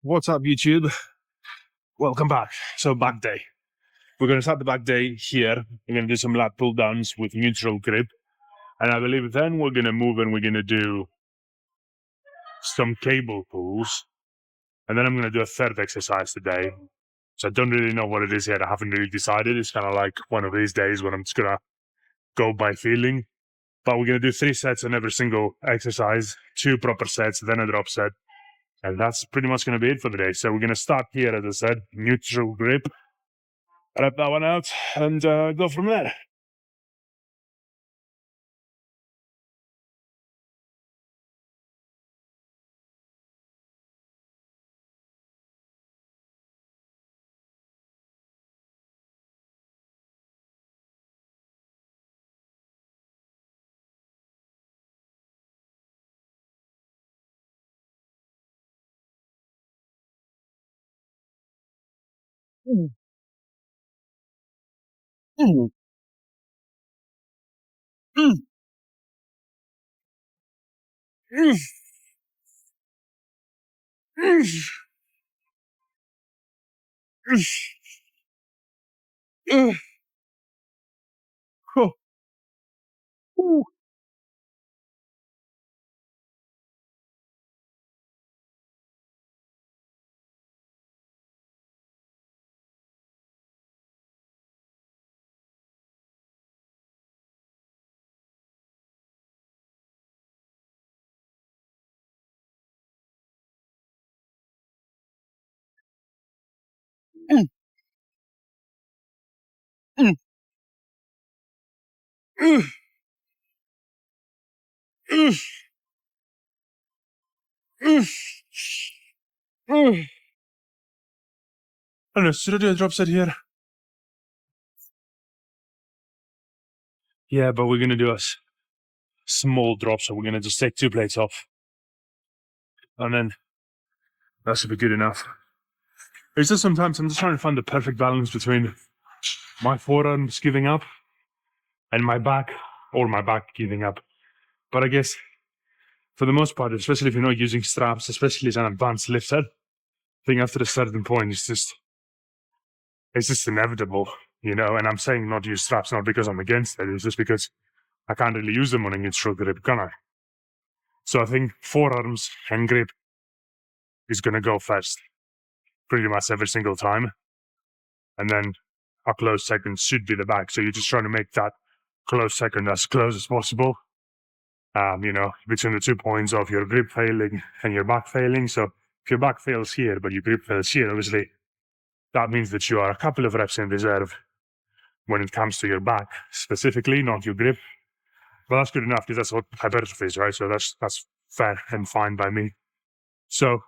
What's up, YouTube? Welcome back. So, back day. We're going to start the back day here. We're going to do some lat pull downs with neutral grip. And I believe then we're going to move and we're going to do some cable pulls. And then I'm going to do a third exercise today. So I don't really know what it is yet. I haven't really decided. It's kind of like one of these days when I'm just going to go by feeling. But we're going to do 3 sets on every single exercise, 2 proper sets, then a drop set. And that's pretty much going to be it for the day. So we're going to start here, as I said, neutral grip. Rep that one out and go from there. Mm. Mm. Mm. Mm. Mm. Mm. Oh. Ooh. Mm. Mm. Mm. Mm. Mm. Mm. I don't know, should I do a drop set here? Yeah, but we're going to do a small drop, so we're going to just take 2 plates off. And then that should be good enough. It's just sometimes I'm just trying to find the perfect balance between my forearms giving up and my back giving up. But I guess for the most part, especially if you're not using straps, especially as an advanced lifter, I think after a certain point, it's just inevitable, you know. And I'm saying not use straps, not because I'm against it. It's just because I can't really use them on a neutral grip, can I? So I think forearms and grip is going to go first, pretty much every single time. And then a close second should be the back. So you're just trying to make that close second as close as possible. You know, between the 2 points of your grip failing and your back failing. So if your back fails here, but your grip fails here, obviously that means that you are a couple of reps in reserve when it comes to your back specifically, not your grip. But that's good enough because that's what hypertrophy is, right? So that's fair and fine by me. So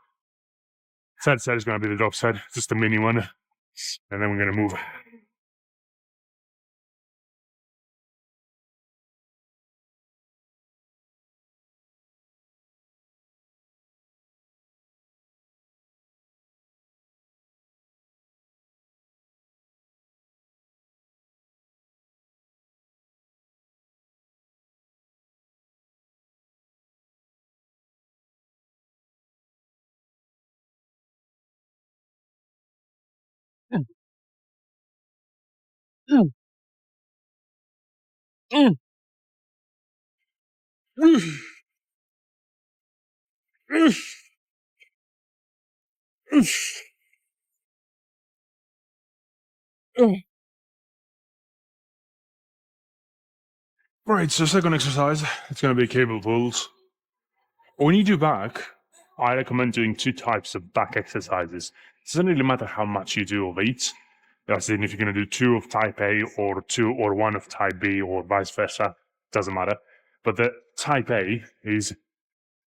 third set is going to be the drop set, just a mini one, and then we're going to move. Mm. Mm. Mm. Mm. Mm. Mm. Right, so second exercise, it's going to be cable pulls. When you do back, I recommend doing 2 types of back exercises. It doesn't really matter how much you do of each. As in, if you're going to do 2 of type A or 2 or 1 of type B or vice versa, doesn't matter. But the type A is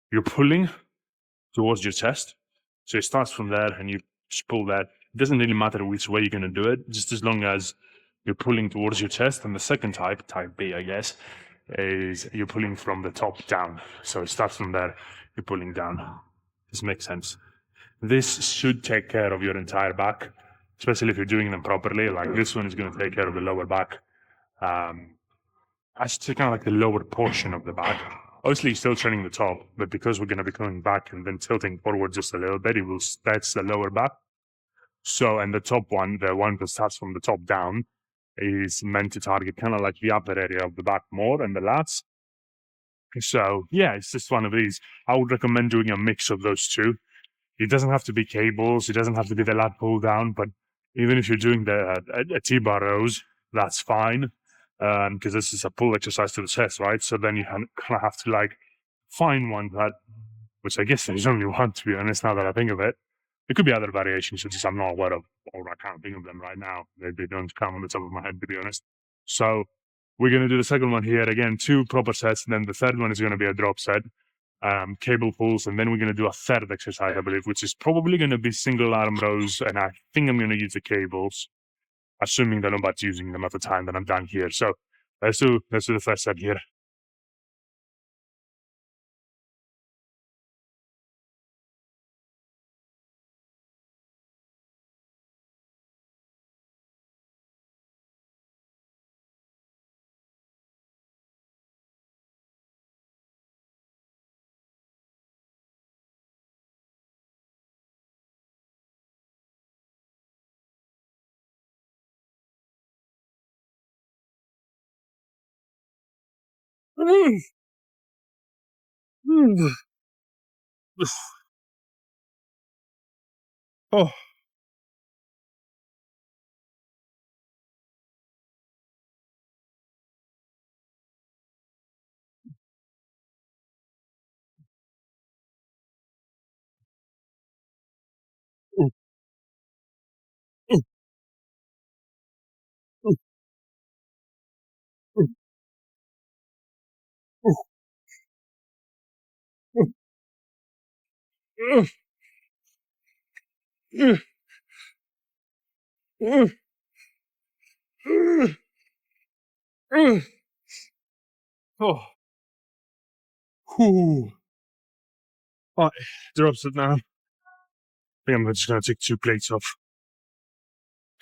you're pulling towards your chest. So it starts from there and you just pull that. It doesn't really matter which way you're going to do it, just as long as you're pulling towards your chest. And the second type B, I guess, is you're pulling from the top down. So it starts from there, you're pulling down. This makes sense. This should take care of your entire back, especially if you're doing them properly. Like this one is going to take care of the lower back. I should say kind of like the lower portion of the back, obviously still training the top, but because we're going to be coming back and then tilting forward just a little bit, it will stretch the lower back. So, and the top one, the one that starts from the top down, is meant to target kind of like the upper area of the back more and the lats. So yeah, it's just one of these. I would recommend doing a mix of those two. It doesn't have to be cables. It doesn't have to be the lat pull down, but even if you're doing the a T-bar rows, that's fine. Because this is a pull exercise to the chest, right? So then you kind of have to like find one that, which I guess there's only one, to be honest, now that I think of it. There could be other variations, which is I'm not aware of, or I can't think of them right now. They don't come on the top of my head, to be honest. So we're going to do the second one here. Again, 2 proper sets, and then the third one is going to be a drop set, cable pulls, and then we're going to do a third exercise, I believe, which is probably going to be single arm rows, and I think I'm going to use the cables, assuming that nobody's using them at the time that I'm done here. So let's do the first set here. Oh. Oh. Whew. Right, drops it now. I think I'm just going to take 2 plates off.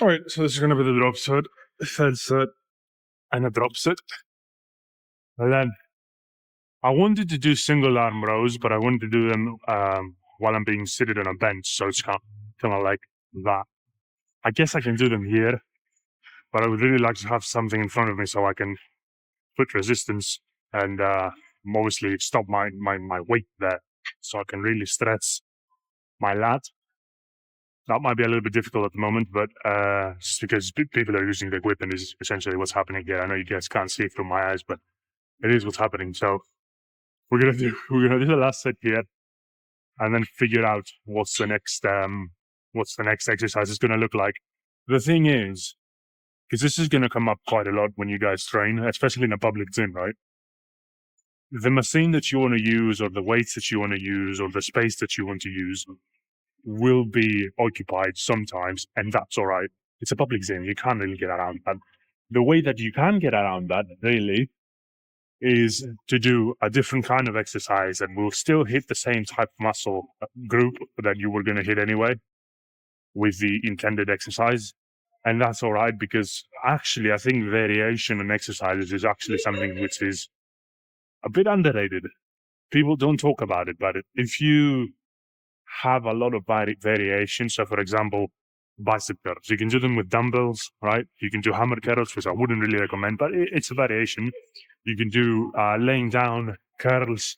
All right, so this is going to be the drop set, third set, and a drop set. And then I wanted to do single arm rows, but I wanted to do them while I'm being seated on a bench, so it's kind of like that. I guess I can do them here, but I would really like to have something in front of me so I can put resistance and obviously stop my weight there, so I can really stretch my lat. That might be a little bit difficult at the moment, but just because people are using the equipment is essentially what's happening here. I know you guys can't see it from my eyes, but it is what's happening. So we're gonna do the last set here, and then figure out what's the next exercise is gonna look like. The thing is, because this is gonna come up quite a lot when you guys train, especially in a public gym, right? The machine that you want to use, or the weights that you want to use, or the space that you want to use will be occupied sometimes, and that's all right. It's a public gym. You can't really get around that. The way that you can get around that, really, is to do a different kind of exercise and will still hit the same type of muscle group that you were going to hit anyway with the intended exercise. And that's all right, because actually, I think variation in exercises is actually something which is a bit underrated. People don't talk about it, but if you have a lot of variation, so for example, bicep curls, you can do them with dumbbells, right? You can do hammer curls, which I wouldn't really recommend, but it's a variation. You can do laying down curls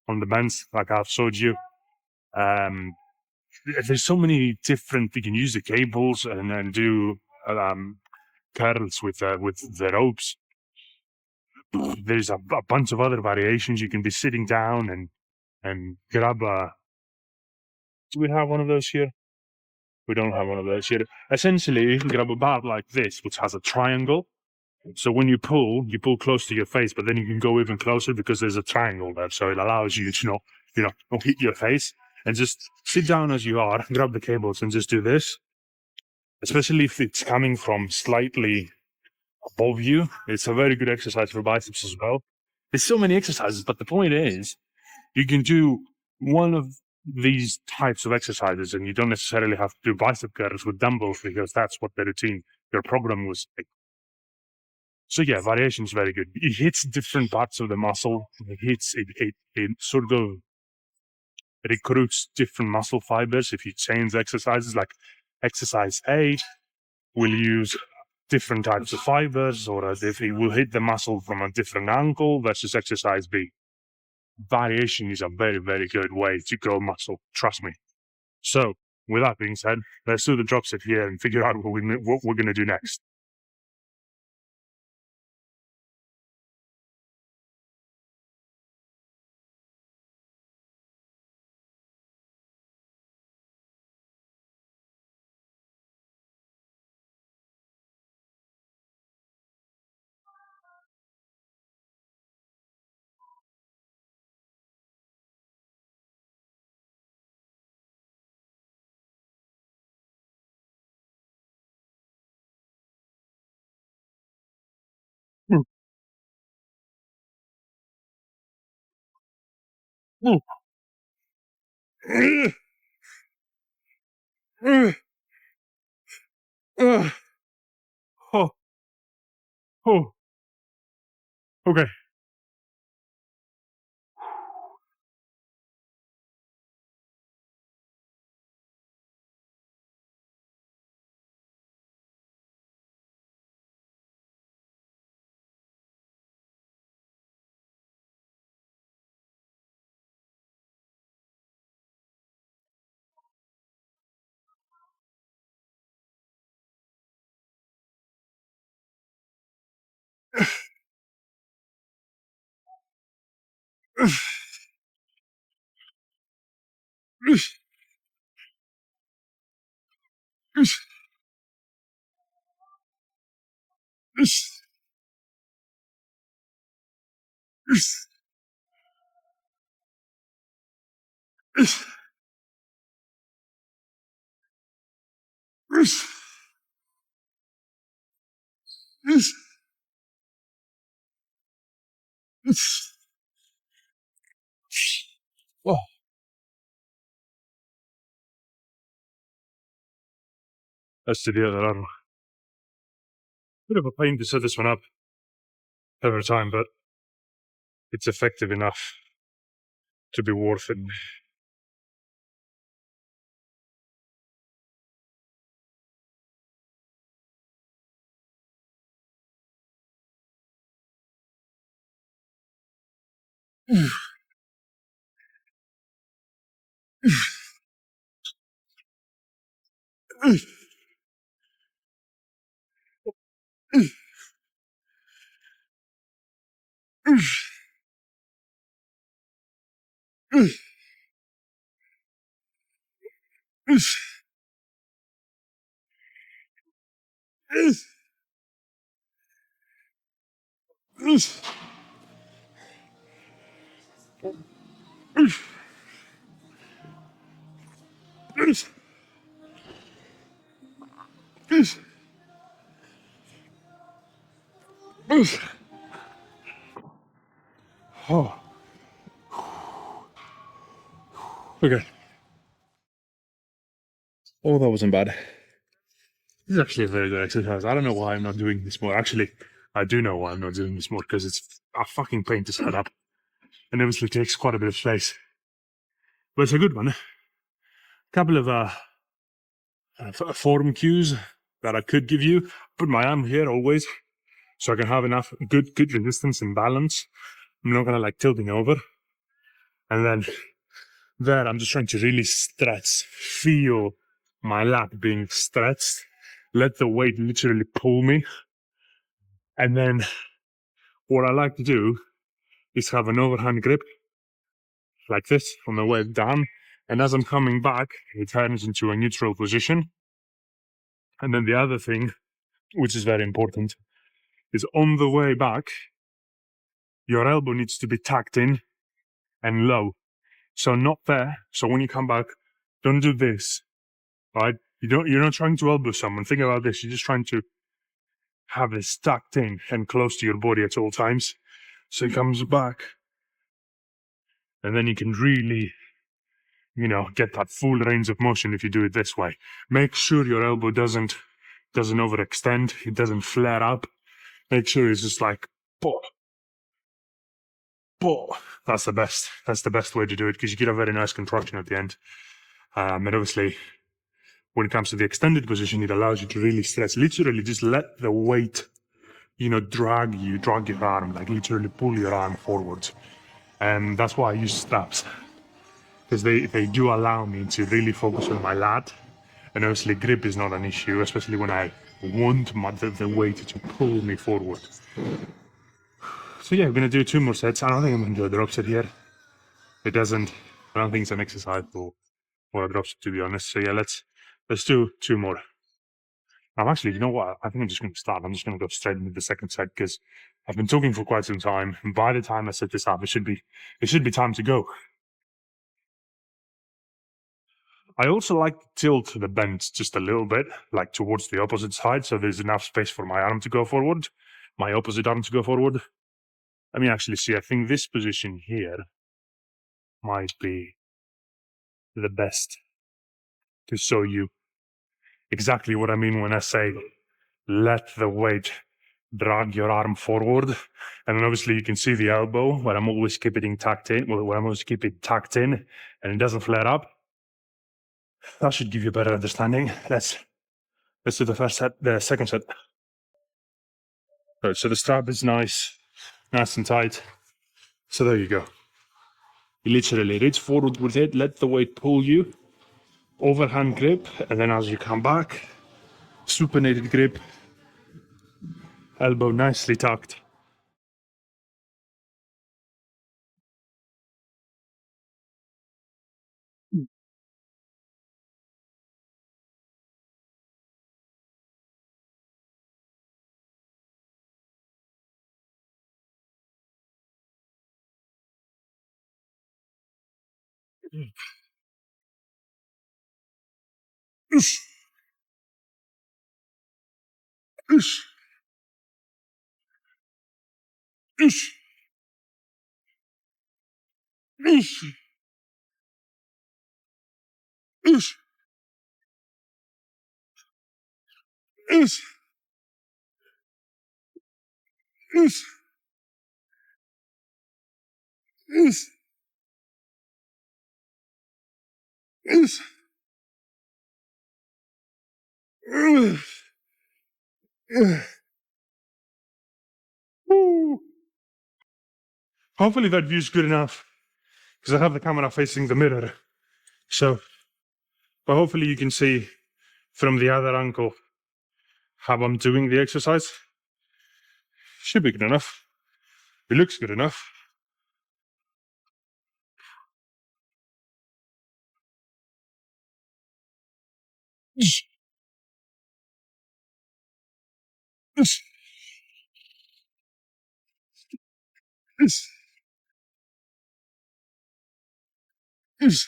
on the bench, like I've showed you. There's so many different. You can use the cables and then do curls with the ropes. There's a bunch of other variations. You can be sitting down and grab a. Do we have one of those here? We don't have one of those here. Essentially, you can grab a bar like this, which has a triangle. So when you pull close to your face, but then you can go even closer because there's a triangle there. So it allows you to not hit your face, and just sit down as you are, grab the cables and just do this. Especially if it's coming from slightly above you. It's a very good exercise for biceps as well. There's so many exercises, but the point is, you can do one of these types of exercises and you don't necessarily have to do bicep curls with dumbbells because that's what the routine, your program was like. So yeah, variation is very good. It hits different parts of the muscle. It sort of recruits different muscle fibers. If you change exercises, like exercise A will use different types of fibers, or if it will hit the muscle from a different angle versus exercise B. Variation is a very, very good way to grow muscle. Trust me. So, with that being said, let's do the drop set here and figure out what we're going to do next. Mm, mm, mm, oh, oh, okay. Oh, that's the deal. That I'm bit of a pain to set this one up every time, but it's effective enough to be worth it. Oh, okay. Oh, that wasn't bad. This is actually a very good exercise. I don't know why I'm not doing this more. Actually, I do know why I'm not doing this more, because it's a fucking pain to set up and obviously takes quite a bit of space. But it's a good one. A couple of form cues that I could give you. Put my arm here always, so I can have enough good resistance and balance. I'm not gonna like tilting over. And then there, I'm just trying to really stretch, feel my lat being stretched, let the weight literally pull me. And then what I like to do is have an overhand grip like this on the way down. And as I'm coming back, it turns into a neutral position. And then the other thing, which is very important, is on the way back, your elbow needs to be tucked in and low. So not there. So when you come back, don't do this, right? You're not trying to elbow someone. Think about this. You're just trying to have this tucked in and close to your body at all times. So it comes back, and then you can really, get that full range of motion if you do it this way. Make sure your elbow doesn't overextend. It doesn't flare up. make sure it's just like, boom, boom. That's the best. That's the best way to do it because you get a very nice contraction at the end. And obviously, when it comes to the extended position, it allows you to really stretch. Literally, just let the weight, drag your arm, like literally pull your arm forwards. And that's why I use straps because they do allow me to really focus on my lat. And obviously, grip is not an issue, especially when I want the weight to pull me forward. So yeah, we're gonna do 2 more sets. I don't think I'm gonna do a drop set here. It doesn't. I don't think it's an exercise for a drop set, to be honest. So yeah, let's do 2 more. I'm actually, you know what? I think I'm just gonna start. I'm just gonna go straight into the second set because I've been talking for quite some time. And by the time I set this up, it should be time to go. I also like to tilt the bend just a little bit, like towards the opposite side, so there's enough space for my arm to go forward, my opposite arm to go forward. Let me actually see. I think this position here might be the best to show you exactly what I mean when I say let the weight drag your arm forward. And then obviously you can see the elbow where I'm always keeping it tucked in, where I'm always keeping it tucked in and it doesn't flare up. That should give you a better understanding. Let's do the second set. Right, so the strap is nice and tight. So there you go. You literally reach forward with it, let the weight pull you, overhand grip, and then as you come back, supinated grip, elbow nicely tucked. Oosh, oosh, oosh, oosh, oosh, oosh, oosh, oosh, oosh, oosh. Woo. Hopefully that view is good enough because I have the camera facing the mirror. So, but hopefully you can see from the other angle how I'm doing the exercise. Should be good enough. It looks good enough. Oosh, oosh, oosh, oosh, oosh,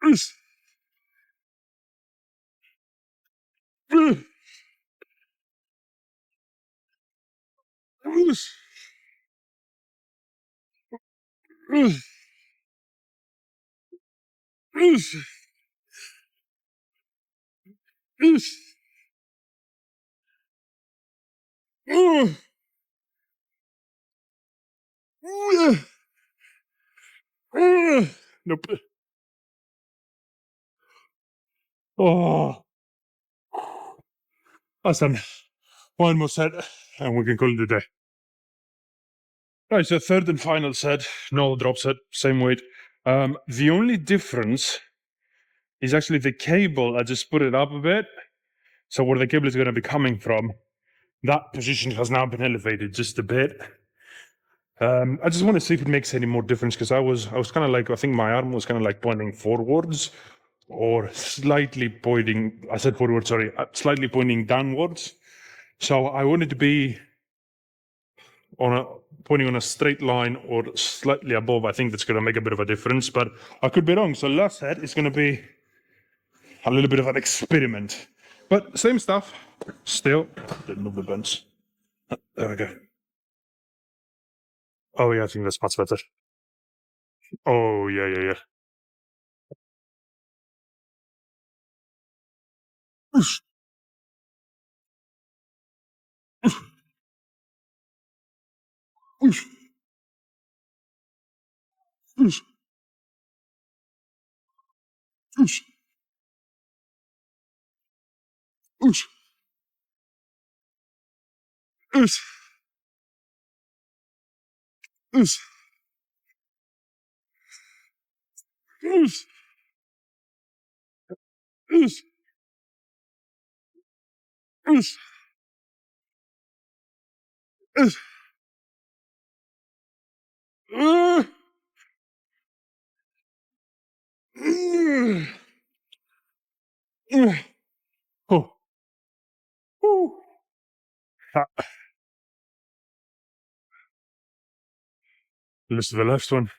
oosh, oosh, oosh, oosh, oosh, oosh, oosh, oosh. Nope. Oh, awesome. One more set and we can call it a day. Right, so third and final set, no drop set, same weight. The only difference is actually the cable. I just put it up a bit. So where the cable is going to be coming from, that position has now been elevated just a bit. I just want to see if it makes any more difference because I was kind of like, I think my arm was kind of like pointing forwards or slightly pointing, I said forward, sorry, slightly pointing downwards. So I wanted to be pointing on a straight line or slightly above. I think that's going to make a bit of a difference, but I could be wrong. So last set is going to be a little bit of an experiment, but same stuff. Still, didn't move the bench. There we go. Oh yeah, I think that's much better. Oh yeah, yeah, yeah. Oosh, Oosh. Oosh. Oosh. Oosh. Oosh. Oosh. Oosh. Oosh. Oosh. Oosh. Uh, uh, uh. Oh. Ooh. Ah, listen to the last one.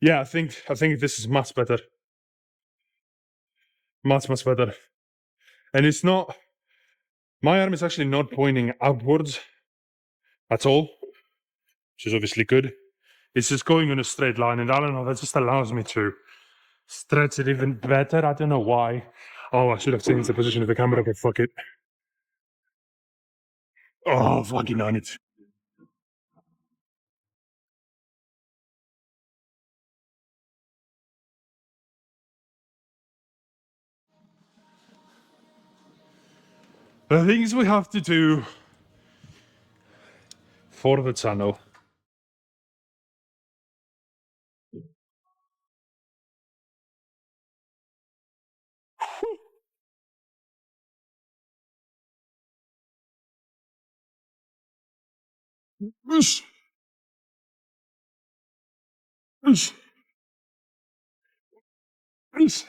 Yeah, I think this is much better. Much better. And it's not, my arm is actually not pointing upwards at all, which is obviously good. It's just going in a straight line, and I don't know, that just allows me to stretch it even better. I don't know why. Oh, I should have changed the position of the camera, but fuck it. Oh, fucking on it. The things we have to do for the channel. Oosh. Oosh. Oosh.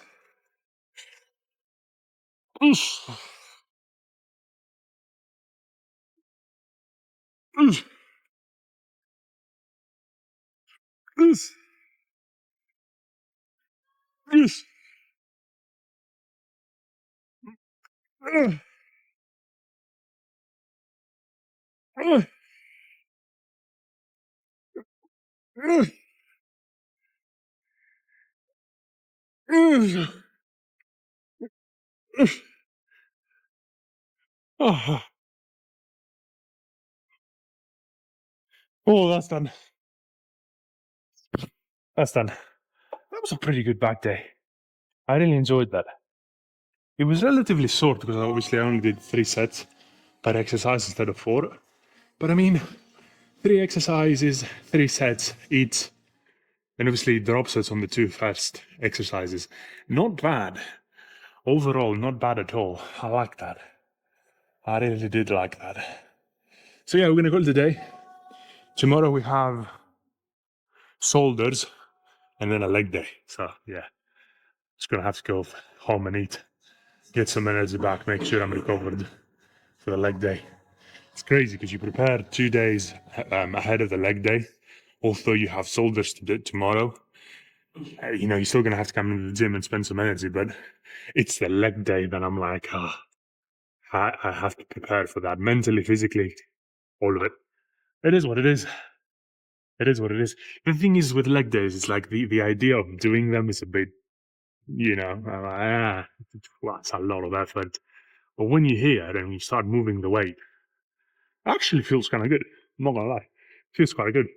Oosh. Oosh. Oosh. Oosh. Uh, uh, uh, uh, uh. Oh, that's done. That's done. That was a pretty good back day. I really enjoyed that. It was relatively short because obviously I only did 3 sets per exercise instead of 4. But I mean, 3 exercises, 3 sets each, and obviously drop sets on the 2 first exercises. Not bad. Overall, not bad at all. I like that. I really did like that. So yeah, we're gonna call it a day. Tomorrow we have shoulders and then a leg day. So yeah, just gonna have to go home and eat, get some energy back, make sure I'm recovered for the leg day. It's crazy because you prepare 2 days ahead of the leg day. Although you have shoulders to do tomorrow, you know, you're still gonna have to come into the gym and spend some energy. But it's the leg day that I'm like, I have to prepare for that mentally, physically, all of it. It is what it is. It is what it is. The thing is with leg days, it's like the idea of doing them is a bit, you know, I'm like, well, it's a lot of effort. But when you're here and you start moving the weight, it actually feels kind of good. I'm not gonna lie, it feels quite good.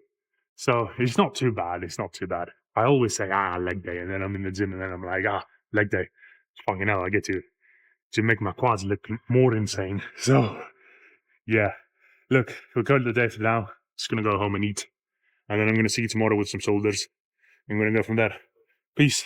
So it's not too bad. It's not too bad. I always say leg day, and then I'm in the gym, and then I'm like leg day. Fucking hell, I get to make my quads look more insane. So yeah, look, we'll call it the day for now. Just gonna go home and eat, and then I'm gonna see you tomorrow with some shoulders. I'm gonna go from there. Peace.